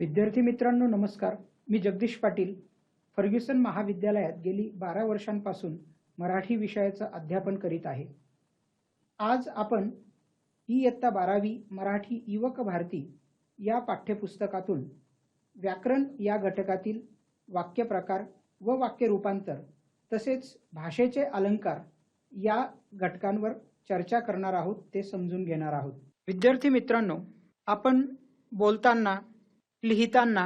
विद्यार्थी मित्रांनो नमस्कार. मी जगदीश पाटील फर्ग्युसन महाविद्यालयात गेली 12 वर्षांपासून मराठी विषयाचं अध्यापन करीत आहे. आज आपण इयत्ता 12वी मराठी युवक भारती या पाठ्यपुस्तकातून व्याकरण या घटकातील वाक्य प्रकार व वाक्य रूपांतर तसेच भाषेचे अलंकार या घटकांवर चर्चा करणार आहोत, ते समजून घेणार आहोत. विद्यार्थी मित्रांनो, आपण बोलताना लिहिताना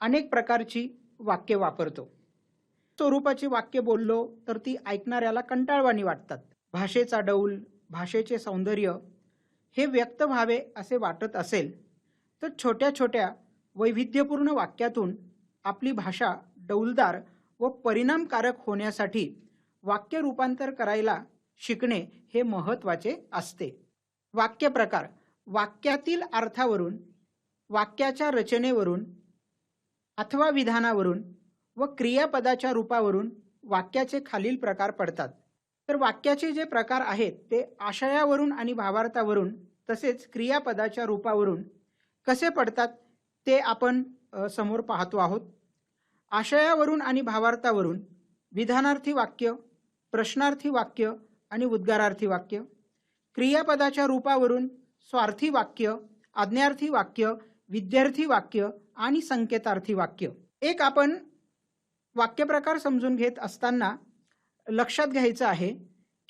अनेक प्रकारची वाक्य वापरतो. स्वरूपाची वाक्य बोललो तर ती ऐकणाऱ्याला कंटाळवाणी वाटतात. भाषेचा डौल, भाषेचे सौंदर्य हे व्यक्त व्हावे असे वाटत असेल तर छोट्या छोट्या वैविध्यपूर्ण वाक्यातून आपली भाषा डौलदार व परिणामकारक होण्यासाठी वाक्य रूपांतर करायला शिकणे हे महत्त्वाचे असते. वाक्य प्रकार वाक्यातील अर्थावरून, वाक्याच्या रचनेवरून अथवा विधानावरून व क्रियापदाच्या रूपावरून वाक्याचे खालील प्रकार पडतात. तर वाक्याचे जे प्रकार आहेत ते आशयावरून आणि भावार्थावरून तसेच क्रियापदाच्या रूपावरून कसे पडतात ते आपण समोर पाहतो आहोत. आशयावरून आणि भावार्थावरून विधानार्थी वाक्य, प्रश्नार्थी वाक्य आणि उद्गारार्थी वाक्य. क्रियापदाच्या रूपावरून स्वार्थी वाक्य, आज्ञार्थी वाक्य, विद्यार्थी वाक्य आणि संकेतार्थी वाक्य. एक आपण वाक्यप्रकार समजून घेत असताना लक्षात घ्यायचं आहे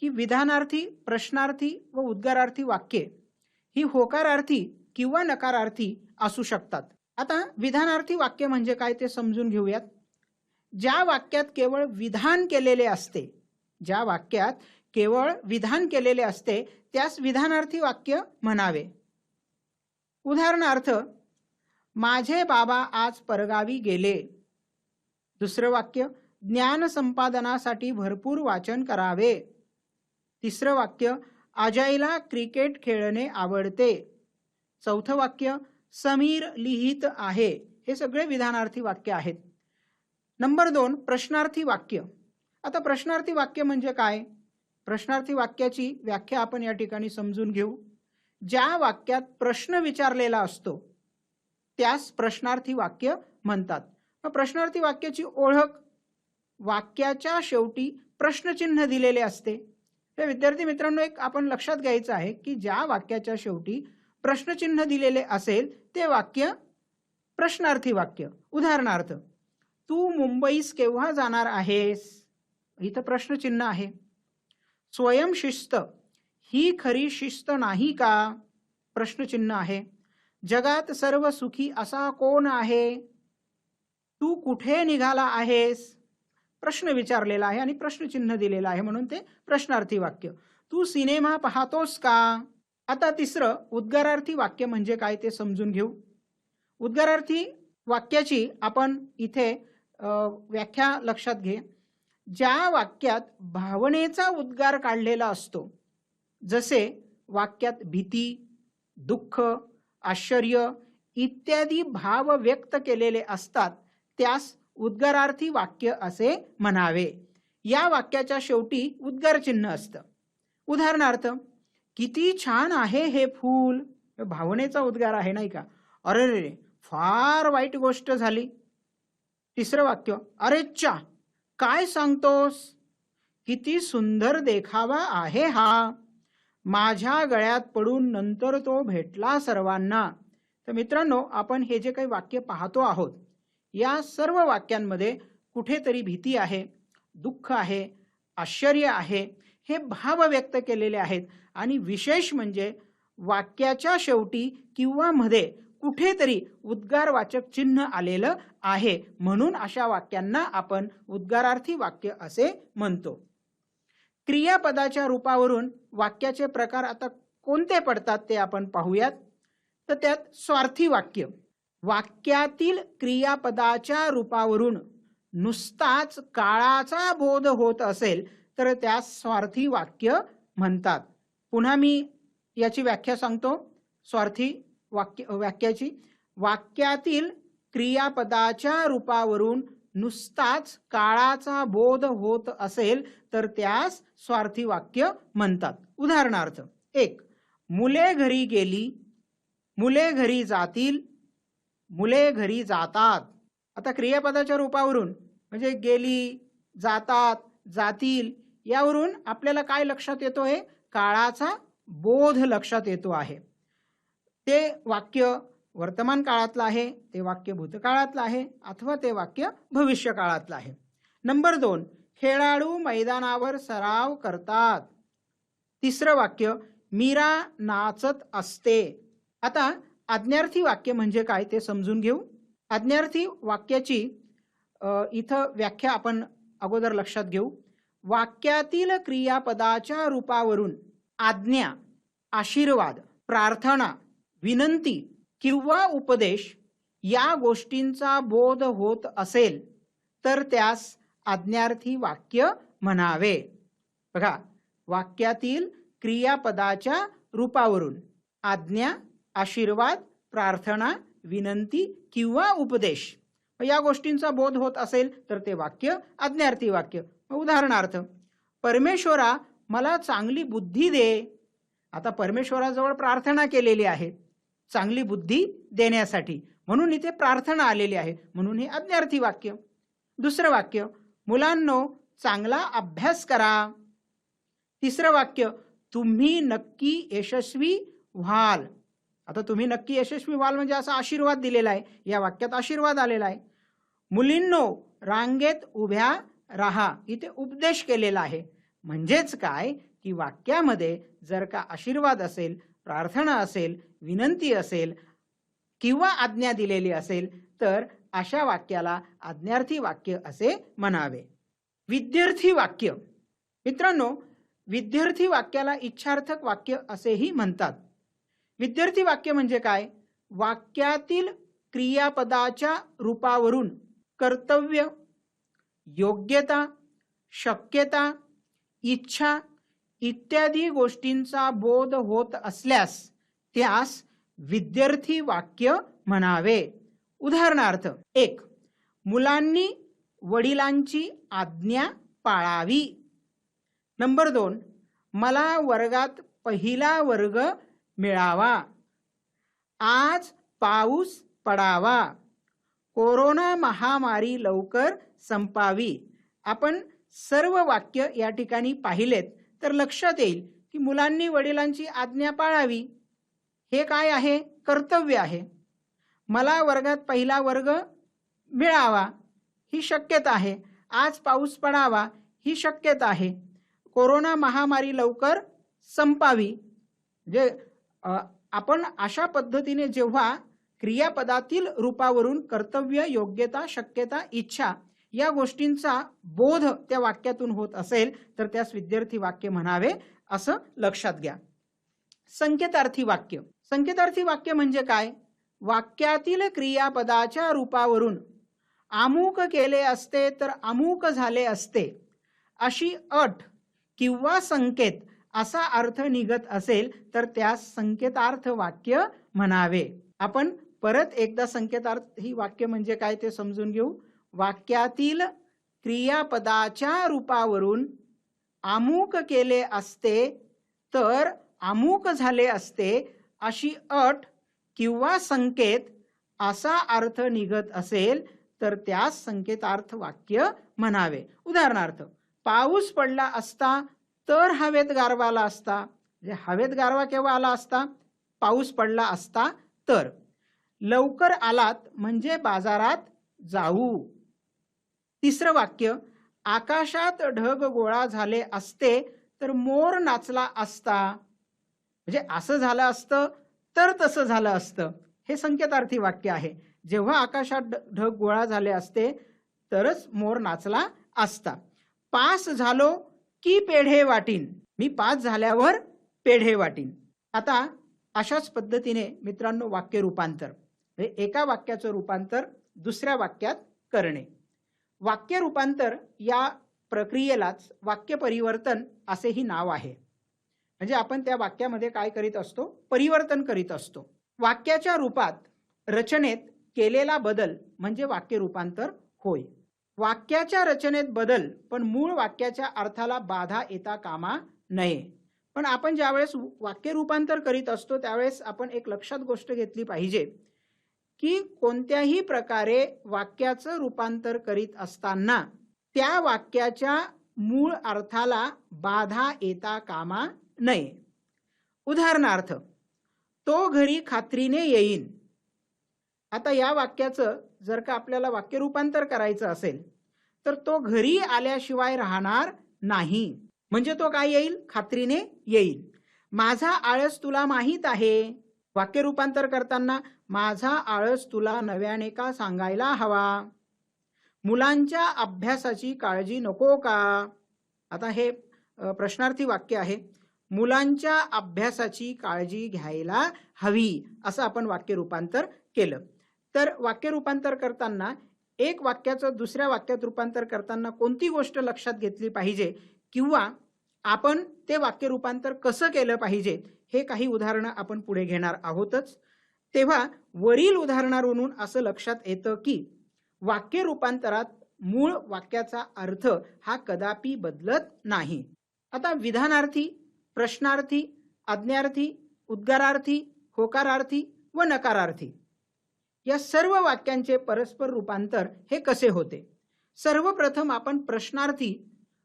की विधानार्थी, प्रश्नार्थी व उद्गारार्थी वाक्ये ही होकारार्थी किंवा नकारार्थी असू शकतात. आता विधानार्थी वाक्य म्हणजे काय ते समजून घेऊयात. ज्या वाक्यात केवळ विधान केलेले असते, ज्या वाक्यात केवळ विधान केलेले असते त्यास विधानार्थी वाक्य म्हणावे. उदाहरणार्थ, माझे बाबा आज परगावी गेले. दुसरं वाक्य, ज्ञान संपादनासाठी भरपूर वाचन करावे. तिसरं वाक्य, अजयला क्रिकेट खेळणे आवडते. चौथं वाक्य, समीर लिहित आहे. हे सगळे विधानार्थी वाक्य आहेत. नंबर 2, प्रश्नार्थी वाक्य. आता प्रश्नार्थी वाक्य म्हणजे काय? प्रश्नार्थी वाक्याची व्याख्या आपण या ठिकाणी समजून घेऊ. ज्या वाक्यात प्रश्न विचारलेला असतो त्यास प्रश्नार्थी वाक्य म्हणतात. प्रश्नार्थी वाक्याची ओळख, वाक्याच्या शेवटी प्रश्नचिन्ह दिलेले असते. तर विद्यार्थी मित्रांनो, एक आपण लक्षात घ्यायचं आहे की ज्या वाक्याच्या शेवटी प्रश्नचिन्ह दिलेले असेल ते वाक्य प्रश्नार्थी वाक्य. उदाहरणार्थ, तू मुंबईस केव्हा जाणार आहेस? इथं प्रश्नचिन्ह आहे. स्वयंशिस्त ही खरी शिस्त नाही का? प्रश्नचिन्ह आहे. जगात सर्व सुखी असा कोण आहे? तू कुठे निघाला आहेस? प्रश्न विचारलेला आहे आणि प्रश्नचिन्ह दिलेला आहे म्हणून ते प्रश्नार्थी वाक्य. तू सिनेमा पाहतोस का? आता तिसरं उद्गारार्थी वाक्य म्हणजे काय ते समजून घेऊ. उद्गारार्थी वाक्याची आपण इथे व्याख्या लक्षात घे. ज्या वाक्यात भावनेचा उद्गार काढलेला असतो, जसे वाक्यात भीती, दुःख, आश्चर्य इत्यादी भाव व्यक्त केलेले असतात त्यास उद्गारार्थी वाक्य असे म्हणावे. या वाक्याच्या शेवटी उद्गार चिन्ह असतं. उदाहरणार्थ, किती छान आहे हे फूल. भावनेचा उद्गार आहे नाही का? अरे रे, फार वाईट गोष्ट झाली. तिसरं वाक्य, अरे चा, काय सांगतोस? किती सुंदर देखावा आहे हा. माझ्या गळ्यात पडून नंतर तो भेटला सर्वांना. तर मित्रांनो, आपण हे जे काही वाक्य पाहतो आहोत या सर्व वाक्यांमध्ये कुठेतरी भीती आहे, दुःख आहे, आश्चर्य आहे, हे भाव व्यक्त केलेले आहेत. आणि विशेष म्हणजे वाक्याच्या शेवटी किंवा मध्ये कुठेतरी उद्गारवाचक चिन्ह आलेलं आहे, म्हणून अशा वाक्यांना आपण उद्गारार्थी वाक्य असे म्हणतो. क्रियापदाच्या रूपावरून वाक्याचे प्रकार आता कोणते पडतात ते आपण पाहूयात. तर त्यात स्वार्थी वाक्य. वाक्यातील क्रियापदाच्या रूपावरून नुसताच काळाचा बोध होत असेल तर त्यास स्वार्थी वाक्य म्हणतात. पुन्हा मी याची व्याख्या सांगतो. स्वार्थी वाक्याची, वाक्यातील क्रियापदाच्या रूपावरून नुसताच काळाचा बोध होत असेल तर त्यास स्वार्थी वाक्य म्हणतात. उदाहरणार्थ, 1, मुले घरी गेली, मुले घरी जातील. मुले घरी जातात. आता क्रियापदाच्या रूपावरून म्हणजे गेली, जातात, जातील यावरून आपल्याला काय लक्षात येतोय? काळाचा बोध लक्षात येतो आहे. ते वाक्य वर्तमान काळातलं आहे, ते वाक्य भूतकाळातलं आहे अथवा ते वाक्य भविष्य काळातलं आहे. नंबर 2, खेळाडू मैदानावर सराव करतात. तिसरं वाक्य, मीरा नाचत असते. आता आज्ञार्थी वाक्य म्हणजे काय ते समजून घेऊ. आज्ञार्थी वाक्याची इथं व्याख्या आपण अगोदर लक्षात घेऊ. वाक्यातील क्रियापदाच्या रूपावरून आज्ञा, आशीर्वाद, प्रार्थना, विनंती किंवा उपदेश या गोष्टींचा बोध होत असेल तर त्यास आज्ञार्थी वाक्य म्हणावे. बघा, वाक्यातील क्रियापदाच्या रूपावरून आज्ञा, आशीर्वाद, प्रार्थना, विनंती किंवा उपदेश या गोष्टींचा बोध होत असेल तर ते वाक्य आज्ञार्थी वाक्य. उदाहरणार्थ, परमेश्वरा मला चांगली बुद्धी दे. आता परमेश्वराजवळ प्रार्थना केलेली आहे चांगली बुद्धी देण्यासाठी, म्हणून इथे प्रार्थना आलेली आहे, म्हणून हे आज्ञार्थी वाक्य. दुसरं वाक्य, मुलांनो चांगला अभ्यास करा. तिसरं वाक्य, तुम्ही नक्की यशस्वी व्हाल. आता तुम्ही नक्की यशस्वी व्हाल म्हणजे असा आशीर्वाद दिलेला आहे, या वाक्यात आशीर्वाद आलेला आहे. मुलींनो रांगेत उभ्या राहा, इथे उपदेश केलेला आहे. म्हणजेच काय की वाक्यामध्ये जर का आशीर्वाद असेल, प्रार्थना असेल, विनंती असेल किंवा आज्ञा दिलेली असेल तर अशा वाक्याला आज्ञार्थी वाक्य असे म्हणावे. विद्यार्थी वाक्य. मित्रांनो, विद्यार्थी वाक्याला इच्छार्थक वाक्य असेही म्हणतात. विद्यार्थी वाक्य म्हणजे काय? वाक्यातील क्रियापदाच्या रूपावरून कर्तव्य, योग्यता, शक्यता, इच्छा इत्यादी गोष्टींचा बोध होत असल्यास त्यास विद्यार्थी वाक्य म्हणावे. उदाहरणार्थ, 1, मुलांनी वडिलांची आज्ञा पाळावी. नंबर 2, मला वर्गात पहिला वर्ग मिळावा. आज पाऊस पडावा. कोरोना महामारी लवकर संपावी. आपण सर्व वाक्य या ठिकाणी पाहिलेत तर लक्षात येईल की मुलांनी वडिलांची आज्ञा पाळावी हे काय आहे? कर्तव्य आहे. मला वर्गात पहिला वर्ग मिळावा ही शक्यता आहे. आज पाऊस पडावा ही शक्यता आहे. कोरोना महामारी लवकर संपावी. म्हणजे आपण अशा पद्धतीने जेव्हा क्रियापदातील रूपावरून कर्तव्य, योग्यता, शक्यता, इच्छा या गोष्टींचा बोध त्या वाक्यातून होत असेल तर त्यास विद्यार्थी वाक्य म्हणावे असं लक्षात घ्या. संकेतार्थी वाक्य. संकेतार्थी वाक्य म्हणजे काय? वाक्यातील क्रियापदाच्या रूपावरून अमुक केले असते तर अमुक झाले असते अशी अट किंवा संकेत असा अर्थ निघत असेल तर त्यास संकेतार्थ वाक्य म्हणावे. आपण परत एकदा संकेतार्थी वाक्य म्हणजे काय ते समजून घेऊ. वाक्यातील क्रियापदाच्या रूपावरून अमुक केले असते तर अमुक झाले असते अशी अट किंवा संकेत असा अर्थ निघत असेल तर त्यास संकेतार्थ वाक्य म्हणावे. उदाहरणार्थ, पाऊस पडला असता तर हवेत गारवा आला असता. म्हणजे हवेत गारवा केव्हा आला असता? पाऊस पडला असता तर. लवकर आलात म्हणजे बाजारात जाऊ. तिसरं वाक्य, आकाशात ढग गोळा झाले असते तर मोर नाचला असता. म्हणजे असं झालं असतं तर तसं झालं असतं. हे संकेतार्थी वाक्य आहे. जेव्हा आकाशात ढग गोळा झाले असते तरच मोर नाचला असता. पास झालो की पेढे वाटीन. मी पास झाल्यावर पेढे वाटीन. आता अशाच पद्धतीने मित्रांनो वाक्य रूपांतर, एका वाक्याचं रूपांतर दुसऱ्या वाक्यात करणे. वाक्य रूपांतर या प्रक्रियेलाच वाक्य परिवर्तन असेही नाव आहे. म्हणजे आपण त्या वाक्यामध्ये काय करीत असतो? परिवर्तन करीत असतो. वाक्याच्या रूपात रचनेत केलेला बदल म्हणजे वाक्य रूपांतर होय. वाक्याच्या रचनेत बदल पण मूळ वाक्याच्या अर्थाला बाधा येता कामा नये. पण आपण ज्यावेळेस वाक्य रूपांतर करीत असतो त्यावेळेस आपण एक लक्षात गोष्ट घेतली पाहिजे की कोणत्याही प्रकारे वाक्याचं रूपांतर करीत असताना त्या वाक्याच्या मूळ अर्थाला बाधा येता कामा नये. उदाहरणार्थ, तो घरी खात्रीने येईन. आता या वाक्याचं जर का आपल्याला वाक्य रूपांतर करायचं असेल तर तो घरी आल्याशिवाय राहणार नाही. म्हणजे तो काय येईल? खात्रीने येईल. माझा आळस तुला माहीत आहे. वाक्य रूपांतर करताना माझा आळस तुला नव्याने का सांगायला हवा. मुलांच्या अभ्यासाची काळजी नको का. आता हे प्रश्नार्थी वाक्य आहे. मुलांच्या अभ्यासाची काळजी घ्यायला हवी असं आपण वाक्य रूपांतर केलं. तर वाक्य रूपांतर करताना एक वाक्याचं दुसऱ्या वाक्यात रूपांतर करताना कोणती गोष्ट लक्षात घेतली पाहिजे किंवा आपण ते वाक्य रूपांतर कसं केलं पाहिजे हे काही उदाहरणं आपण पुढे घेणार आहोतच. तेव्हा वरील उदाहरणावरून असं लक्षात येतं की वाक्य रूपांतरात मूळ वाक्याचा अर्थ हा कदापि बदलत नाही. आता विधानार्थी, प्रश्नार्थी, आज्ञार्थी, उद्गारार्थी, होकारार्थी व नकारार्थी या सर्व वाक्यांचे परस्पर रूपांतर हे कसे होते. सर्वप्रथम आपण प्रश्नार्थी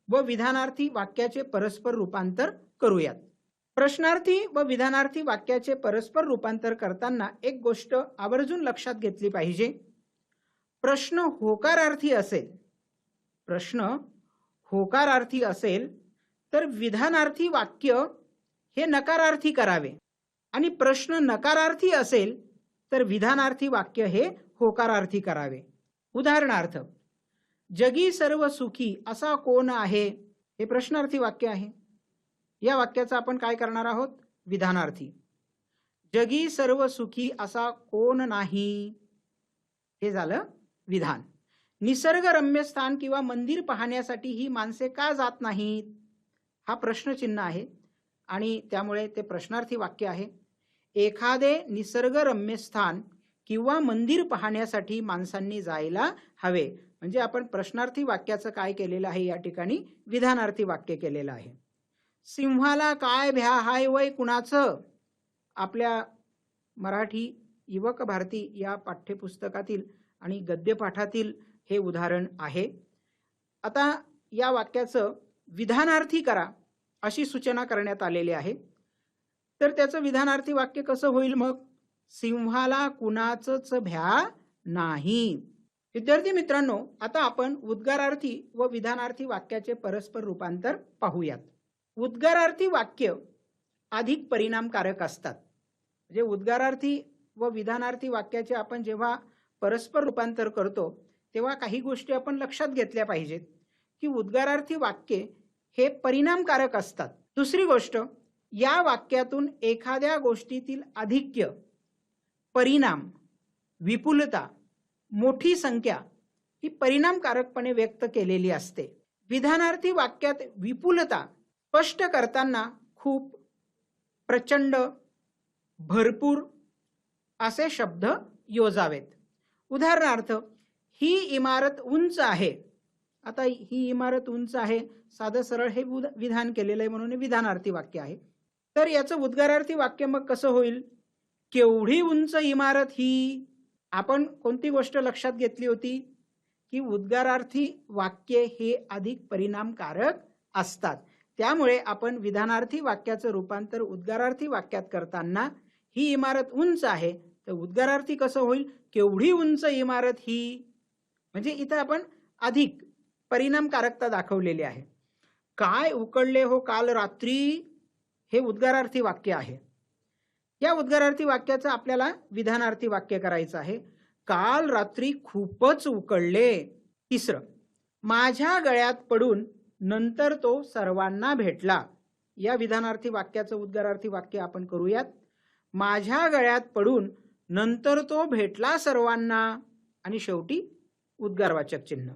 व विधानार्थी वाक्याचे परस्पर रूपांतर करूयात. प्रश्नार्थी व विधानार्थी वाक्याचे परस्पर रूपांतर करताना एक गोष्ट आवर्जून लक्षात घेतली पाहिजे. प्रश्न होकारार्थी असेल तर विधानार्थी वाक्य हे नकारार्थी करावे आणि प्रश्न नकारार्थी असेल तर विधानार्थी वाक्य हे होकारार्थी करावे. उदाहरणार्थ, जगी सर्व सुखी असा कोण आहे हे प्रश्नार्थी वाक्य आहे. या वाक्याचं आपण काय करणार आहोत? विधानार्थी. जगी सर्व सुखी असा कोण नाही हे झालं विधान. निसर्गरम्य स्थान किंवा मंदिर पाहण्यासाठी ही माणसे का जात नाहीत हा प्रश्नचिन्ह आहे आणि त्यामुळे ते प्रश्नार्थी वाक्य आहे. एखादे निसर्गरम्य स्थान किंवा मंदिर पाहण्यासाठी माणसांनी जायला हवे. म्हणजे आपण प्रश्नार्थी वाक्याचं काय केलेलं आहे या ठिकाणी विधानार्थी वाक्य केलेलं आहे. सिंहाला काय भ्या हाय वय कुणाचं आपल्या मराठी युवक भारती या पाठ्यपुस्तकातील आणि गद्यपाठातील हे उदाहरण आहे. आता या वाक्याचं विधानार्थी करा अशी सूचना करण्यात आलेली आहे. तर त्याचं विधानार्थी वाक्य कसं होईल मग? सिंहाला कुणाचंच भ्या नाही. विद्यार्थी मित्रांनो, आता आपण उद्गारार्थी व विधानार्थी वाक्याचे परस्पर रूपांतर पाहूयात. उद्गारार्थी वाक्य अधिक परिणामकारक असतात. म्हणजे उद्गारार्थी व विधानार्थी वाक्याचे आपण जेव्हा परस्पर रूपांतर करतो तेव्हा काही गोष्टी आपण लक्षात घेतल्या पाहिजेत की उद्गारार्थी वाक्ये हे परिणामकारक असतात. दुसरी गोष्ट, या वाक्यातून एखाद्या गोष्टीतील आधिक्य, परिणाम, विपुलता, मोठी संख्या ही परिणामकारकपणे व्यक्त केलेली असते. विधानार्थी वाक्यात विपुलता स्पष्ट करताना खूप, प्रचंड, भरपूर असे शब्द योजावेत. उदाहरणार्थ, ही इमारत उंच आहे. आता ही इमारत उंच आहे साधं सरळ हे विधान केलेलं आहे म्हणून विधानार्थी वाक्य आहे. तर याचं उद्गारार्थी वाक्य मग कसं होईल? केवढी उंच इमारत ही. आपण कोणती गोष्ट लक्षात घेतली होती की उद्गारार्थी वाक्य हे अधिक परिणामकारक असतात. त्यामुळे आपण विधानार्थी वाक्याचं रूपांतर उद्गारार्थी वाक्यात करताना ही इमारत उंच आहे तर उद्गारार्थी कसं होईल? केवढी उंच इमारत ही. म्हणजे इथं आपण अधिक परिणामकारकता दाखवलेली आहे. काय उकडले हो काल रात्री हे उद्गारार्थी वाक्य आहे. या उद्गारार्थी वाक्याचं आपल्याला विधानार्थी वाक्य करायचं आहे. काल रात्री खूपच उकडले. तिसरं, माझ्या गळ्यात पडून नंतर तो सर्वांना भेटला. या विधानार्थी वाक्याचं उद्गारार्थी वाक्य आपण करूयात. माझ्या गळ्यात पडून नंतर तो भेटला सर्वांना आणि शेवटी उद्गारवाचक चिन्ह.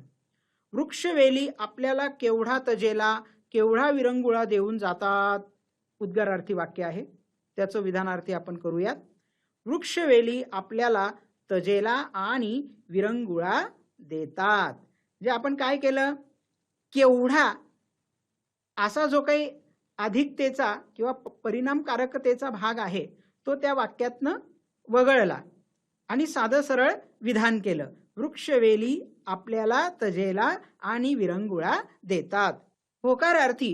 वृक्षवेली आपल्याला केवढा तजेला, केवढा विरंगुळा देऊन जातात. उद्गारार्थी वाक्य आहे, त्याचं विधानार्थी आपण करूयात. वृक्षवेली आपल्याला तजेला आणि विरंगुळा देतात. जे आपण काय केलं? केवढा असा जो काही अधिकतेचा किंवा परिणामकारकतेचा भाग आहे तो त्या वाक्यातनं वगळला आणि साधं सरळ विधान केलं. वृक्षवेली आपल्याला तजेला आणि विरंगुळा देतात. होकारार्थी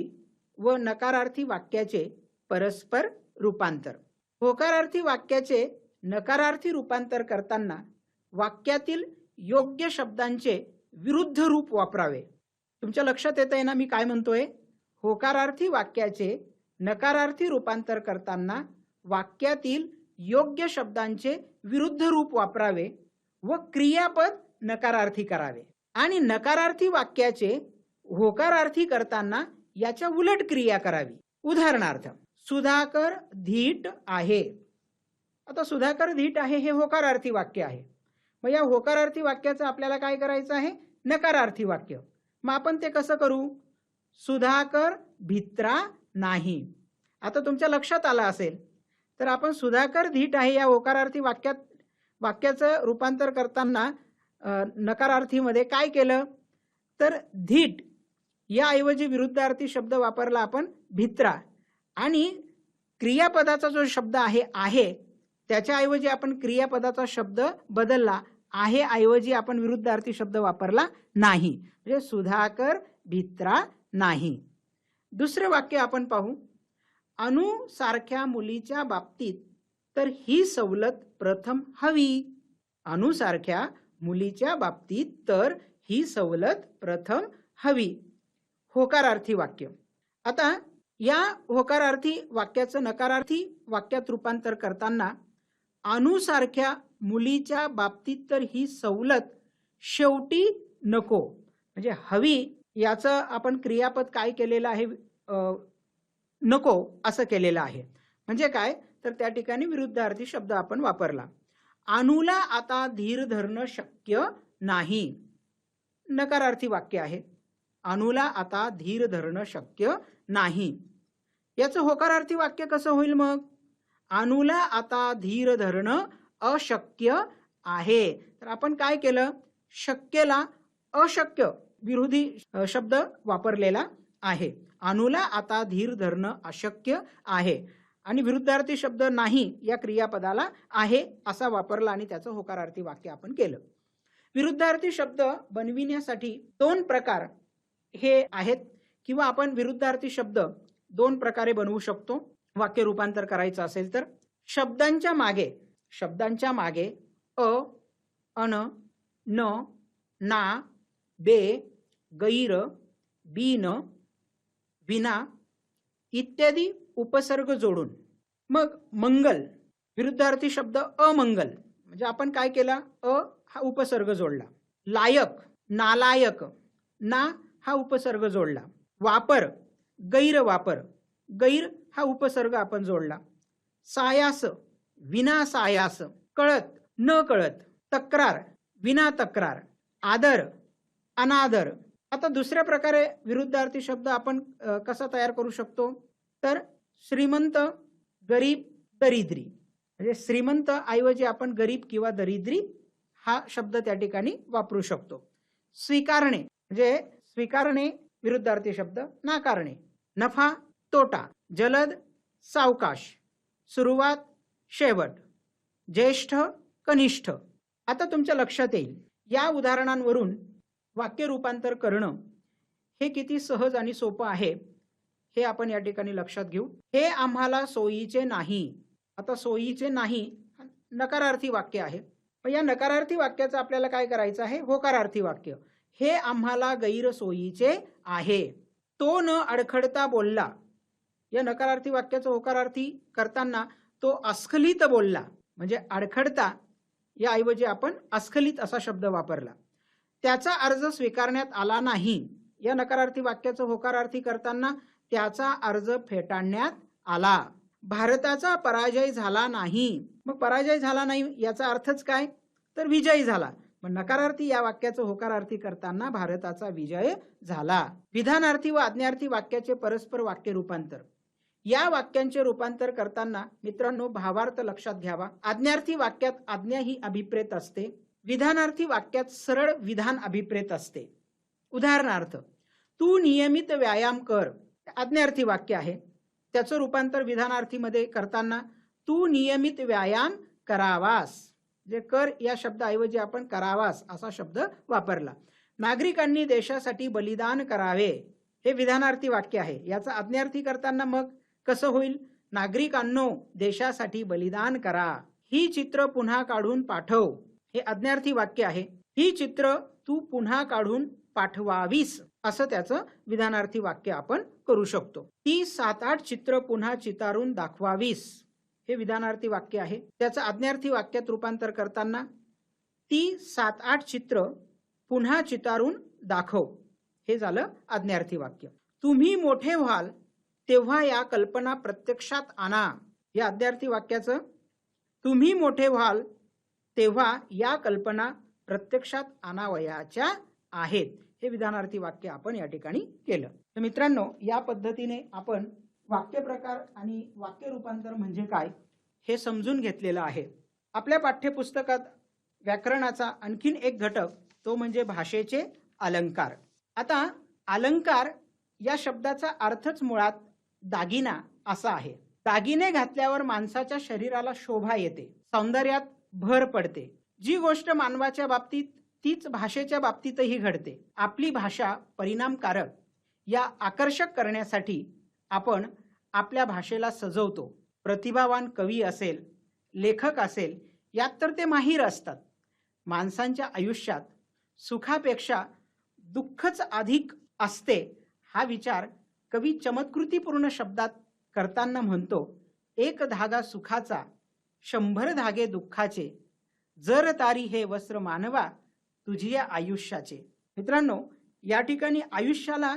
व नकारार्थी वाक्याचे परस्पर रूपांतर. होकारार्थी वाक्याचे नकारार्थी रूपांतर करताना वाक्यातील योग्य शब्दांचे विरुद्ध रूप वापरावे. तुमच्या लक्षात येतंय ना मी काय म्हणतोय? होकारार्थी वाक्याचे नकारार्थी रूपांतर करताना वाक्यातील योग्य शब्दांचे विरुद्ध रूप वापरावे व क्रियापद नकारार्थी करावे. आणि नकारार्थी वाक्याचे होकारार्थी करताना याच्या उलट क्रिया करावी. उदाहरणार्थ, सुधाकर धीट आहे. आता सुधाकर धीट आहे हे होकारार्थी वाक्य आहे. मग या होकारार्थी वाक्याचं आपल्याला काय करायचं आहे? नकारार्थी वाक्य. मग आपण ते कसं करू? सुधाकर भित्रा नाही. आता तुमच्या लक्षात आलं असेल तर आपण सुधाकर धीट आहे या होकारार्थी वाक्याचं रूपांतर करताना नकारार्थीमध्ये काय केलं? तर धीट या ऐवजी विरुद्धार्थी शब्द वापरला आपण भित्रा. आणि क्रियापदाचा जो शब्द आहे त्याच्याऐवजी आपण क्रियापदाचा शब्द बदलला. आहे ऐवजी आपण विरुद्धार्थी शब्द वापरला नाही. म्हणजे सुधाकर भित्रा नाही. दुसरे वाक्य आपण पाहू. अनु सारख्या मुलीच्या बाबतीत तर ही सवलत प्रथम हवी. अनु सारख्या मुलीच्या बाबतीत तर ही सवलत प्रथम हवी. होकारार्थी वाक्य. आता या होकारार्थी वाक्याचं नकारार्थी वाक्यात रूपांतर करताना अनु सारख्या मुलीच्या बाबतीत तर ही सवलत शेवटी नको, म्हणजे हवी याचं आपण क्रियापद काय केलेलं आहे? नको असं केलेलं आहे. म्हणजे काय? तर त्या ठिकाणी विरुद्धार्थी शब्द आपण वापरला. अनुला आता धीर धरणं शक्य नाही. नकारार्थी वाक्य आहे. अनुला आता धीर धरणं शक्य नाही. याचं होकारार्थी वाक्य कसं होईल मग? अनुला आता धीर धरणं अशक्य आहे. तर आपण काय केलं? शक्यला अशक्य विरोधी शब्द वापरलेला आहे. अनुला आता धीर धरणं अशक्य आहे आणि विरुद्धार्थी शब्द नाही या क्रियापदाला आहे असा वापरला आणि त्याचं होकारार्थी वाक्य आपण केलं. विरुद्धार्थी शब्द बनविण्यासाठी दोन प्रकार हे आहेत किंवा आपण विरुद्धार्थी शब्द दोन प्रकारे बनवू शकतो. वाक्य रूपांतर करायचं असेल तर शब्दांच्या मागे अ, अन, न, ना, बे, गैर, बिन, विना इत्यादी उपसर्ग जोडून मग मंगल विरुद्धार्थी शब्द अमंगल म्हणजे आपण काय केला? अ हा उपसर्ग जोडला. लायक, नालायक, ना हा उपसर्ग जोडला. वापर, गैरवापर, गैर हा उपसर्ग आपण जोडला. सायास, विना सायास, कळत, न कळत, तक्रार, विना तक्रार, आदर, अनादर. आता दुसऱ्या प्रकारे विरुद्धार्थी शब्द आपण कसा तयार करू शकतो? तर श्रीमंत, गरीब, दरिद्री. म्हणजे श्रीमंत ऐवजी आपण गरीब किंवा दरिद्री हा शब्द त्या ठिकाणी वापरू शकतो. स्वीकारणे म्हणजे स्वीकारणे विरुद्धार्थी शब्द नाकारणे. नफा, तोटा, जलद, सावकाश, सुरुवात, शेवट, ज्येष्ठ, कनिष्ठ. आता तुमच्या लक्षात येईल या उदाहरणांवरून वाक्य रूपांतर करणं हे किती सहज आणि सोपं आहे हे आपण या ठिकाणी लक्षात घेऊ. हे आम्हाला सोयीचे नाही. आता सोयीचे नाही नकारार्थी वाक्य आहे. पण या नकारार्थी वाक्याचं आपल्याला काय करायचं आहे? होकारार्थी वाक्य. हे आम्हाला गैरसोयीचे आहे. तो न अडखडता बोलला. या नकारार्थी वाक्याचं होकारार्थी करताना तो अस्खलित बोलला म्हणजे अडखडता या ऐवजी आपण अस्खलित असा शब्द वापरला. त्याचा अर्ज स्वीकारण्यात आला नाही. या नकारार्थी वाक्याचं होकारार्थी करताना त्याचा अर्ज फेटाळण्यात आला. भारताचा पराजय झाला नाही. मग पराजय झाला नाही याचा अर्थच काय? तर विजय झाला. मग नकारार्थी या वाक्याचं होकारार्थी करताना भारताचा विजय झाला. विधानार्थी व आज्ञार्थी वाक्याचे परस्पर वाक्य रूपांतर. या वाक्यांचे रूपांतर करताना मित्रांनो भावार्थ लक्षात घ्यावा. आज्ञार्थी वाक्यात आज्ञा ही अभिप्रेत असते. विधानार्थी वाक्यात सरळ विधान अभिप्रेत असते. उदाहरणार्थ, तू नियमित व्यायाम कर. आज्ञार्थी वाक्य आहे. त्याचं रूपांतर विधानार्थी मध्ये करताना तू नियमित व्यायाम करावास. जे कर या शब्दाऐवजी आपण करावास असा शब्द वापरला. नागरिकांनी देशासाठी बलिदान करावे हे विधानार्थी वाक्य आहे. याचा आज्ञार्थी करताना मग कसं होईल? नागरिकांनो देशासाठी बलिदान करा. ही चित्र पुन्हा काढून पाठव हे आज्ञार्थी वाक्य आहे. ही चित्र तू पुन्हा काढून पाठवावीस असं त्याचं विधानार्थी वाक्य आपण करू शकतो. ती 7-8 चित्र पुन्हा चितारून दाखवावीस हे विधानार्थी वाक्य आहे. त्याचं आज्ञार्थी वाक्यात रूपांतर करताना ती 7-8 चित्र पुन्हा चितारून दाखव हे झालं आज्ञार्थी वाक्य. तुम्ही मोठे व्हाल तेव्हा या कल्पना प्रत्यक्षात आणा या आज्ञार्थी वाक्याचं तुम्ही मोठे व्हाल तेव्हा या कल्पना प्रत्यक्षात आणावयाच्या आहेत हे विधानार्थी वाक्य आपण या ठिकाणी केलं. तर मित्रांनो, या पद्धतीने आपण वाक्य प्रकार आणि वाक्य रूपांतर म्हणजे काय हे समजून घेतलेलं आहे. आपल्या पाठ्यपुस्तकात व्याकरणाचा आणखीन एक घटक तो म्हणजे भाषेचे अलंकार. आता अलंकार या शब्दाचा अर्थच मुळात दागिना असा आहे. दागिने घातल्यावर माणसाच्या शरीराला शोभा येते, सौंदर्यात भर पडते. जी गोष्ट मानवाच्या बाबतीत तीच भाषेच्या बाबतीतही घडते. आपली भाषा परिणामकारक या आकर्षक करण्यासाठी आपण आपल्या भाषेला सजवतो. प्रतिभावान कवी असेल, लेखक असेल, यात तर ते माहीर असतात. माणसांच्या आयुष्यात सुखापेक्षा दुःखच अधिक असते हा विचार कवी चमत्कृतीपूर्ण शब्दात करताना म्हणतो, एक धागा सुखाचा 100 धागे दुःखाचे, जर तारी हे वस्त्र मानवा तुझी या आयुष्याचे. मित्रांनो, या ठिकाणी आयुष्याला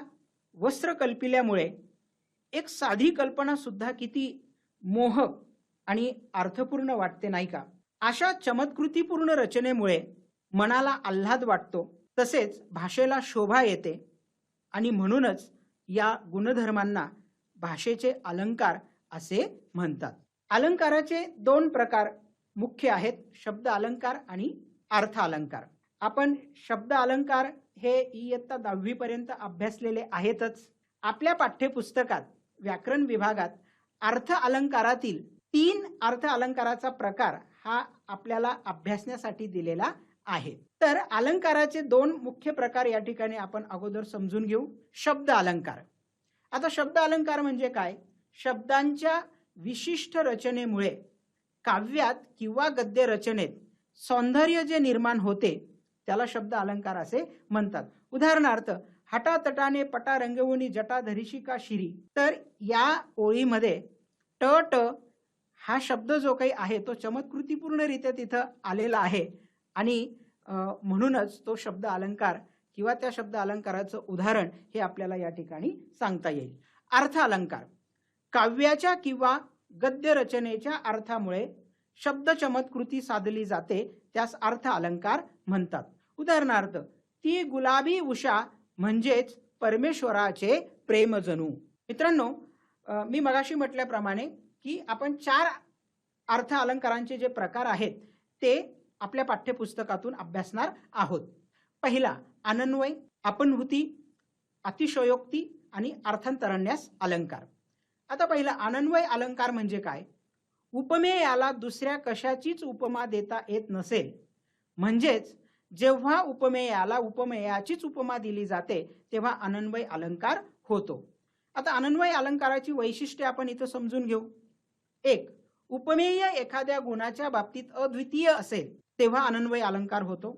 वस्त्र कल्पिल्यामुळे एक साधी कल्पना सुद्धा किती मोहक आणि अर्थपूर्ण वाटते नाही का? अशा चमत्कृतीपूर्ण रचनेमुळे मनाला आल्हाद वाटतो, तसेच भाषेला शोभा येते आणि म्हणूनच या गुणधर्मांना भाषेचे अलंकार असे म्हणतात. अलंकाराचे 2 प्रकार मुख्य आहेत, शब्द अलंकार आणि अर्थ अलंकार. आपण शब्द अलंकार हे इयत्ता 10वी पर्यंत अभ्यासलेले आहेतच. आपल्या पाठ्यपुस्तकात व्याकरण विभागात अर्थ अलंकारातील 3 अर्थ अलंकाराचा प्रकार हा आपल्याला अभ्यासण्यासाठी दिलेला आहे. तर अलंकाराचे 2 मुख्य प्रकार या ठिकाणी आपण अगोदर समजून घेऊ. शब्द अलंकार. आता शब्द अलंकार म्हणजे काय? शब्दांच्या विशिष्ट रचनेमुळे काव्यात किंवा गद्य रचनेत सौंदर्य जे निर्माण होते त्याला शब्द अलंकार असे म्हणतात. उदाहरणार्थ, हटातटाने पटा रंगवून जटा धरिशी का शिरी, तर या ओळीमध्ये ट ट हा शब्द जो काही आहे तो चमत्कृतीपूर्णरित्या तिथं आलेला आहे आणि म्हणूनच तो शब्द अलंकार किंवा त्या शब्द अलंकाराचं उदाहरण हे आपल्याला या ठिकाणी सांगता येईल. अर्थ अलंकार. काव्याच्या किंवा गद्य रचनेच्या अर्थामुळे शब्द चमत्कृती साधली जाते, त्यास अर्थ अलंकार म्हणतात. उदाहरणार्थ, ती गुलाबी उषा म्हणजेच परमेश्वराचे प्रेम जणू. मित्रांनो, मी मगाशी म्हटल्याप्रमाणे की आपण 4 अर्थ अलंकारांचे जे प्रकार आहेत ते आपल्या पाठ्यपुस्तकातून अभ्यासणार आहोत. पहिला अनन्वय, अपनहुती, अतिशयोक्ती आणि अर्थांतरण्यास अलंकार. आता पहिला अनन्वय अलंकार म्हणजे काय? उपमेयाला दुसऱ्या कशाचीच उपमा देता येत नसेल, म्हणजेच जेव्हा उपमेयाला उपमेयाचीच उपमा दिली जाते तेव्हा अनन्वय अलंकार होतो. आता अनन्वय अलंकाराची वैशिष्ट्ये आपण इथं समजून घेऊ. 1. उपमेय एखाद्या गुणाच्या बाबतीत अद्वितीय असेल तेव्हा अनन्वय अलंकार होतो.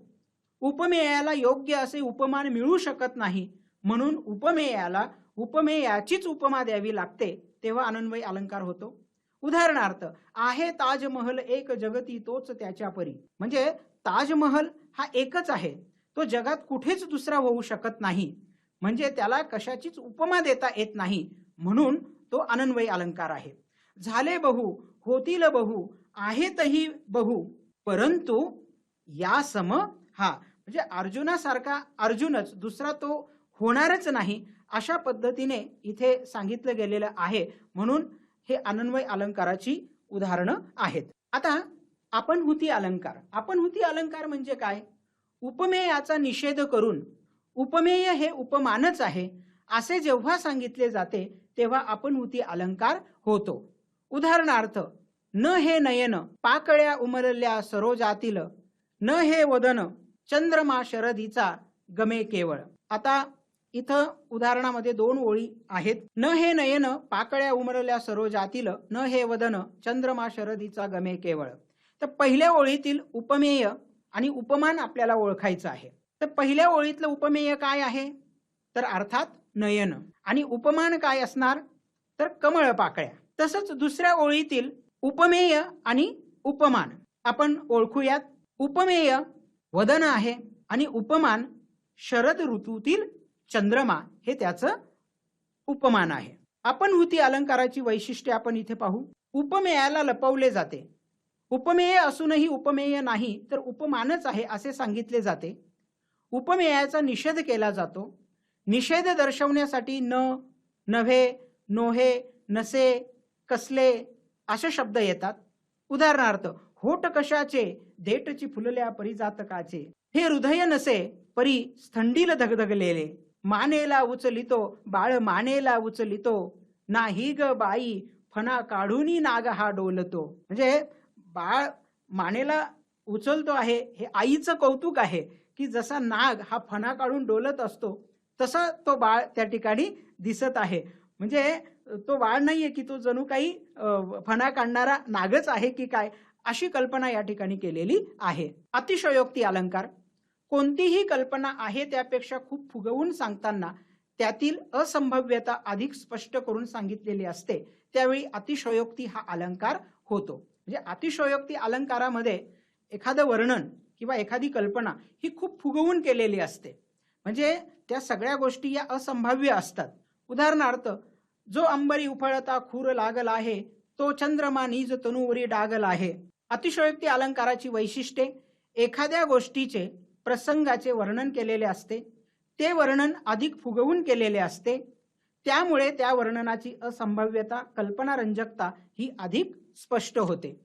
उपमेयाला योग्य असे उपमान मिळू शकत नाही म्हणून उपमेयाला उपमेयाचीच उपमा द्यावी लागते तेव्हा अनन्वय अलंकार होतो. उदाहरणार्थ, आहे ताजमहल एक जगती तोच त्याच्या परी, म्हणजे ताजमहल हा एकच आहे, तो जगात कुठेच दुसरा होऊ शकत नाही, म्हणजे त्याला कशाचीच उपमा देता येत नाही म्हणून तो अनन्वय अलंकार आहे. झाले बहु, होतील बहु, आहेतही बहु, परंतु या सम हा, म्हणजे अर्जुनासारखा अर्जुनच, दुसरा तो होणारच नाही अशा पद्धतीने इथे सांगितलं गेलेलं आहे, म्हणून हे अनन्वय अलंकाराची उदाहरणं आहेत. आता अपनहुती अलंकार. अपनहुती अलंकार म्हणजे काय? उपमेयाचा निषेध करून उपमेय हे उपमानच आहे असे जेव्हा सांगितले जाते तेव्हा अपनहुती अलंकार होतो. उदाहरणार्थ, न हे नयन पाकळ्या उमलल्या सरोजातील, न हे वदन चंद्रमा शरदीचा गमे केवळ. आता इथं उदाहरणामध्ये दोन ओळी आहेत. न हे नयन पाकळ्या उमलल्या सरोजातील, न हे वदन चंद्रमा शरदीचा गमे केवळ. तर पहिल्या ओळीतील उपमेय आणि उपमान आपल्याला ओळखायचं आहे. तर पहिल्या ओळीतलं उपमेय काय आहे? तर अर्थात नयन. आणि उपमान काय असणार? तर कमळ पाकळ्या. तसंच दुसऱ्या ओळीतील उपमेय आणि उपमान आपण ओळखूयात. उपमेय वदन आहे आणि उपमान शरद ऋतूतील चंद्रमा हे त्याचं उपमान आहे. आपणहूती अलंकाराची वैशिष्ट्ये आपण इथे पाहू. उपमेयाला लपवले जाते. उपमेय असूनही उपमेय नाही तर उपमानच आहे असे सांगितले जाते. उपमेयाचा निषेध केला जातो. निषेध दर्शवण्यासाठी न, नव्हे, नोहे, नसे, कसले असे शब्द येतात. उदाहरणार्थ, होठ कशाचे देठची फुलल्या परिजातकाचे, हे हृदय नसे परी थंडील धगधगलेले, मानेला उचलितो बाळ मानेला उचलितो, नाही ग बाई फणा काढूनी नाग हा डोलतो. म्हणजे बाळ मानेला उचलतो आहे हे आईचं कौतुक आहे की जसा नाग हा फणा काढून डोलत असतो तसा तो बाळ त्या ठिकाणी दिसत आहे. म्हणजे तो बाळ नाहीये की तो जणू काही फणा काढणारा नागच आहे की काय, अशी कल्पना या ठिकाणी केलेली आहे. अतिशयोक्ती अलंकार कोणतीही कल्पना आहे त्यापेक्षा खूप फुगवून सांगताना त्यातील असंभाव्यता अधिक स्पष्ट करून सांगितलेली असते, त्यावेळी अतिशयोक्ती हा अलंकार होतो. म्हणजे अतिशयोक्ती अलंकारामध्ये एखादं वर्णन किंवा एखादी कल्पना ही खूप फुगवून केलेली असते. म्हणजे त्या सगळ्या गोष्टी या असंभाव्य असतात. उदाहरणार्थ, जो अंबरी उफळता खूर लागल आहे, तो चंद्रमा निज तनुवरी डागल आहे. अतिशयोक्ती अलंकाराची वैशिष्ट्ये एखाद्या गोष्टीचे प्रसंगाचे वर्णन केलेले असते, ते वर्णन अधिक फुगवून केलेले असते, त्यामुळे त्या वर्णनाची असंभाव्यता कल्पनारंजकता ही अधिक स्पष्ट होते.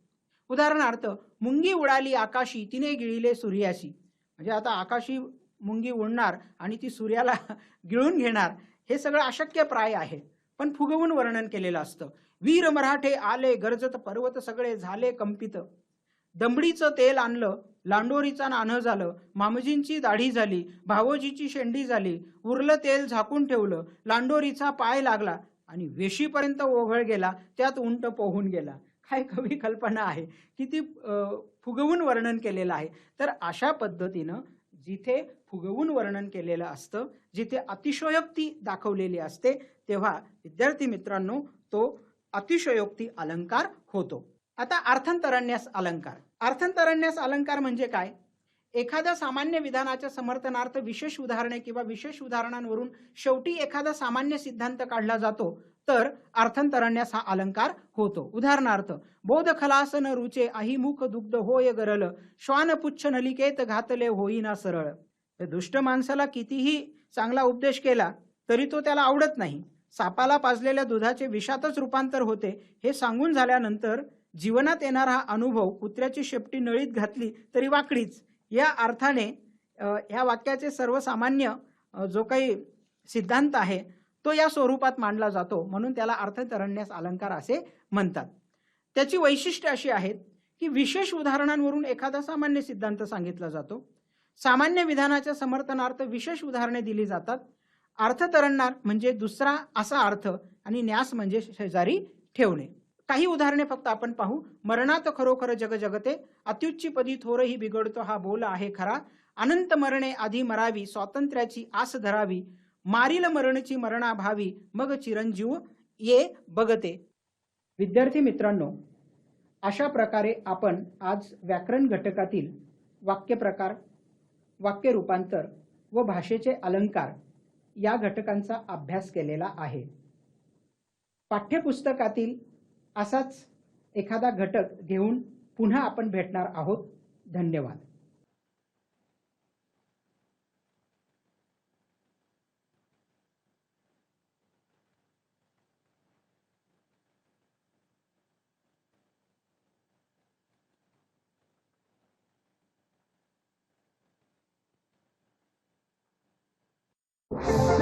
उदाहरणार्थ, मुंगी उडाली आकाशी तिने गिळले सूर्याशी. म्हणजे आता आकाशी मुंगी उडणार आणि ती सूर्याला गिळून घेणार हे सगळं अशक्य प्राय आहे, पण फुगवून वर्णन केलेलं असतं. वीर मराठे आले गरजत पर्वत सगळे झाले कंपित, दमडीचं तेल आणलं लांडोरीचा नाणं झालं, मामजींची दाढी झाली, भावोजीची शेंडी झाली, उरलं तेल झाकून ठेवलं, लांडोरीचा पाय लागला आणि वेशीपर्यंत ओघळ गेला, त्यात उंट पोहून गेला. काय कवी कल्पना आहे, किती फुगवून वर्णन केलेलं आहे. तर अशा पद्धतीनं जिथे फुगवून वर्णन केलेलं असतं, जिथे अतिशयोक्ती दाखवलेली असते, तेव्हा विद्यार्थी मित्रांनो तो अतिशयोक्ती अलंकार होतो. आता अर्थांतरण्यास अलंकार. अर्थांतरण्यास अलंकार म्हणजे काय? एखाद्या सामान्य विधानाच्या समर्थनार्थ विशेष उदाहरणे किंवा विशेष उदाहरणांवरून शेवटी एखादा सामान्य सिद्धांत काढला जातो, तर अर्थांतरण्यास हा अलंकार होतो. उदाहरणार्थ, बोध खलास न रुचे आही मुख दुग्ध होय गरल, श्वान पुच्छ नलिकेत घातले होईना सरळ. दुष्ट माणसाला कितीही चांगला उपदेश केला तरी तो त्याला आवडत नाही. सापाला पाजलेल्या दुधाचे विषातच रूपांतर होते हे सांगून झाल्यानंतर जीवनात येणारा हा अनुभव कुत्र्याची शेपटी नळीत घातली तरी वाकडीच, या अर्थाने ह्या वाक्याचे सर्वसामान्य जो काही सिद्धांत आहे तो या स्वरूपात मांडला जातो, म्हणून त्याला अर्थांतरण्यास अलंकार असे म्हणतात. त्याची वैशिष्ट्ये अशी आहेत की विशेष उदाहरणांवरून एखादा सामान्य सिद्धांत सांगितला जातो, सामान्य विधानाच्या समर्थनार्थ विशेष उदाहरणे दिली जातात, अर्थतरणार म्हणजे दुसरा असा अर्थ आणि न्यास म्हणजे शेजारी ठेवणे. काही उदाहरणे फक्त आपण पाहू. मरणात खरोखर जग जगते, अत्युच्ची पदी थोरही बिघडतो हा बोल आहे खरा, अनंत मरणे आधी मरावी स्वातंत्र्याची आस धरावी, मारील मरणची मरणा भावी मग चिरंजीव ये बघते. विद्यार्थी मित्रांनो, अशा प्रकारे आपण आज व्याकरण घटकातील वाक्यप्रकार, वाक्य रूपांतर व भाषेचे अलंकार या घटकांचा अभ्यास केलेला आहे. पाठ्यपुस्तकातील असाच एखादा घटक घेऊन पुन्हा आपण भेटणार आहोत. धन्यवाद. you